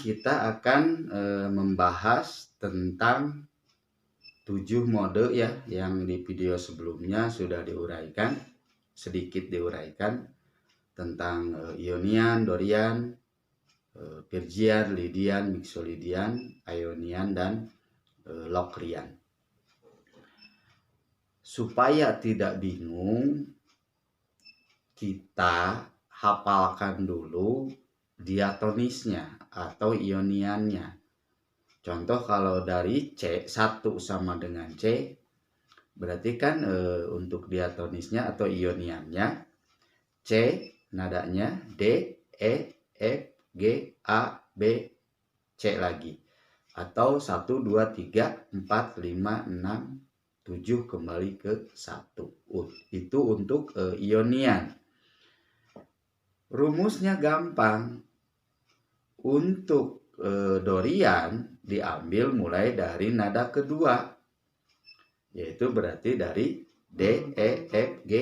kita akan membahas tentang 7 mode ya, yang di video sebelumnya sudah sedikit diuraikan tentang Ionian, Dorian, Phrygian, Lydian, Mixolydian, Ionian, dan Locrian. Supaya tidak bingung, kita hafalkan dulu diatonisnya atau Ioniannya. Contoh kalau dari C, 1 sama dengan C, berarti kan untuk diatonisnya atau Ioniannya, C nadanya D, E, F, G, A, B, C lagi. Atau 1, 2, 3, 4, 5, 6, 7 kembali ke 1. Itu untuk Ionian. Rumusnya gampang. Untuk Dorian diambil mulai dari nada kedua, yaitu berarti dari D, E, F, G,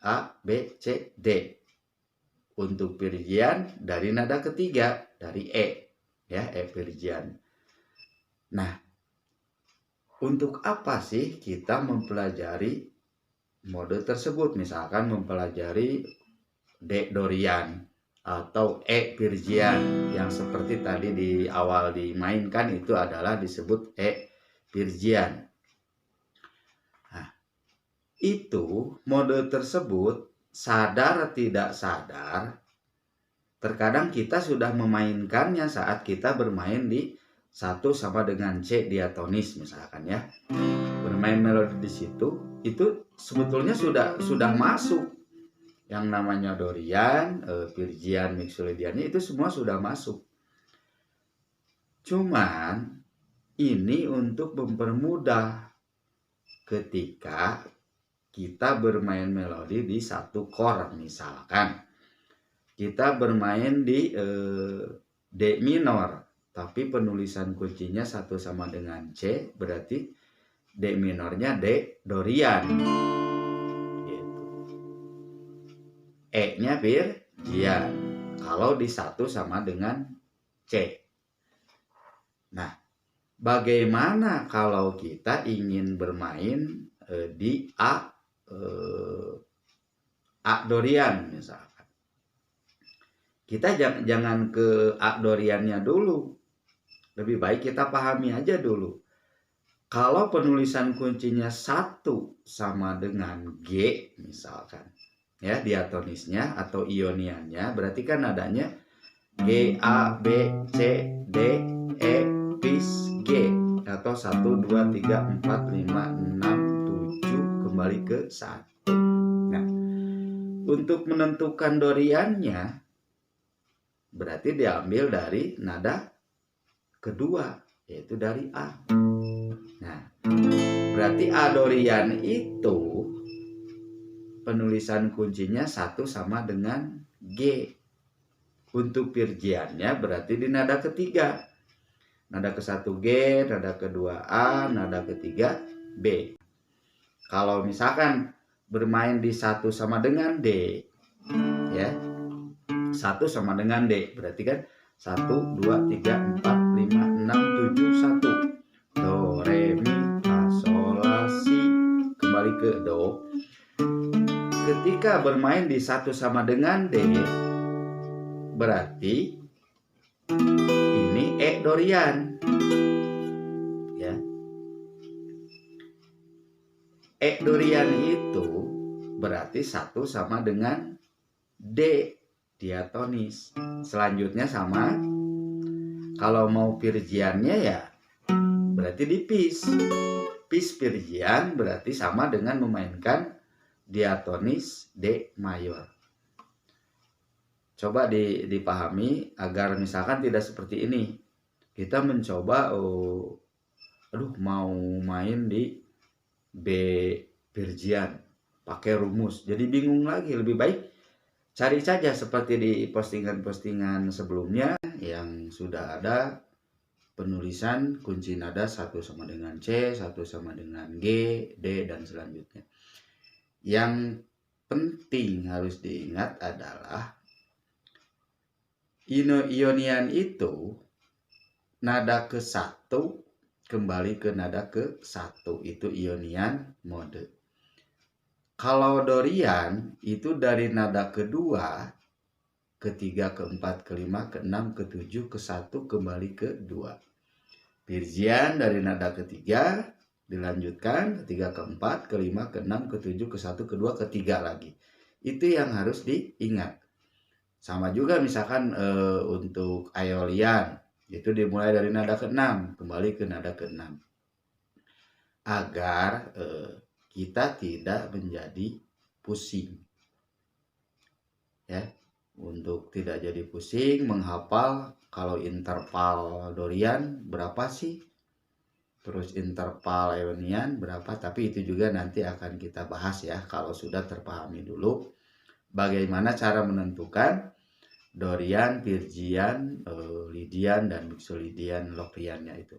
A, B, C, D. Untuk Phrygian dari nada ketiga, dari E, ya, E Phrygian. Nah, untuk apa sih kita mempelajari mode tersebut? Misalkan mempelajari D Dorian atau E Phrygian, yang seperti tadi di awal dimainkan itu adalah disebut E Phrygian. Nah, itu mode tersebut sadar atau tidak sadar, terkadang kita sudah memainkannya saat kita bermain di 1 sama dengan C diatonis misalkan ya. Bermain melodi di situ, itu sebetulnya sudah masuk. Yang namanya Dorian, Phrygian, Mixolydiannya itu semua sudah masuk. Cuman ini untuk mempermudah ketika kita bermain melodi di 1 chord. Misalkan kita bermain di D minor, tapi penulisan kuncinya 1 sama dengan C, berarti D minornya D Dorian. E-nya Phrygian kalau di 1 sama dengan C. Nah, bagaimana kalau kita ingin bermain di A Dorian misalkan? Kita jangan ke A Doriannya dulu. Lebih baik kita pahami aja dulu. Kalau penulisan kuncinya 1 sama dengan G misalkan, ya, diatonisnya atau Ioniannya, berarti kan nadanya G, A, B, C, D, E, Fis, G, atau 1, 2, 3, 4, 5, 6, 7 kembali ke 1. Nah, untuk menentukan Doriannya berarti diambil dari nada kedua, yaitu dari A. Nah, berarti A Dorian itu penulisan kuncinya 1 sama dengan G. Untuk Phrygiannya berarti di nada ketiga. Nada ke-1 G, nada kedua A, nada ketiga B. Kalau misalkan bermain di 1 sama dengan D, ya, 1 sama dengan D, berarti kan 1, 2, 3, 4, 5, 6, 7, 1. Do, re, mi, fa, sol, la, si. Kembali ke do. Ketika bermain di 1 sama dengan D, berarti ini E Dorian. Ya. E Dorian itu berarti 1 sama dengan D diatonis. Selanjutnya sama, kalau mau Phrygiannya ya berarti di Fis. Fis Phrygian berarti sama dengan memainkan diatonis D mayor. Coba dipahami agar misalkan tidak seperti ini. Kita mencoba mau main di B Phrygian pakai rumus, jadi bingung lagi. Lebih baik cari saja seperti di postingan-postingan sebelumnya yang sudah ada penulisan kunci nada 1 sama dengan C, 1 sama dengan G, D, dan selanjutnya. Yang penting harus diingat adalah Ionian itu nada ke-1 kembali ke nada ke-1, itu ionian mode. Kalau Dorian itu dari nada kedua, ketiga, keempat, kelima, keenam, ketujuh, ke-1 kembali ke 2. Pirjian dari nada ketiga dilanjutkan ketiga, keempat, kelima, keenam, ketujuh, ke-1, kedua, ketiga lagi. Itu yang harus diingat. Sama juga misalkan untuk Aeolian itu dimulai dari nada ke-6 kembali ke nada ke-6. Agar kita tidak menjadi pusing. Ya. Untuk tidak jadi pusing menghafal kalau interval Dorian berapa sih, terus interval Ionian berapa, tapi itu juga nanti akan kita bahas ya kalau sudah terpahami dulu bagaimana cara menentukan Dorian, Phrygian, Lydian, dan Mixolydian, Locriannya itu.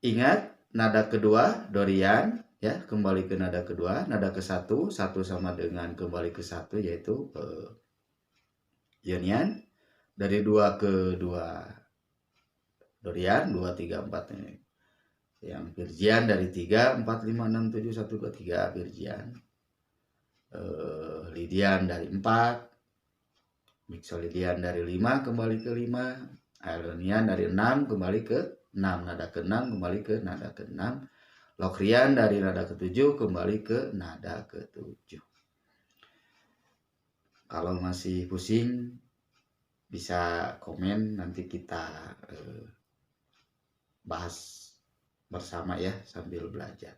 Ingat nada kedua Dorian ya, kembali ke nada kedua, nada ke-1, 1 sama dengan kembali ke 1 yaitu Ionian, dari 2 ke 2 Dorian, 2, 3, 4 ini. Yang Phrygian dari 3, 4, 5, 6, 7, 1, 2, 3 Phrygian. Lydian dari 4, Mixolydian dari 5 kembali ke 5, Aeolian dari 6 kembali ke 6, nada ke-6 kembali ke nada ke-6, Locrian dari nada ke-7 kembali ke nada ke-7. Kalau masih pusing bisa komen, nanti kita bahas bersama ya sambil belajar.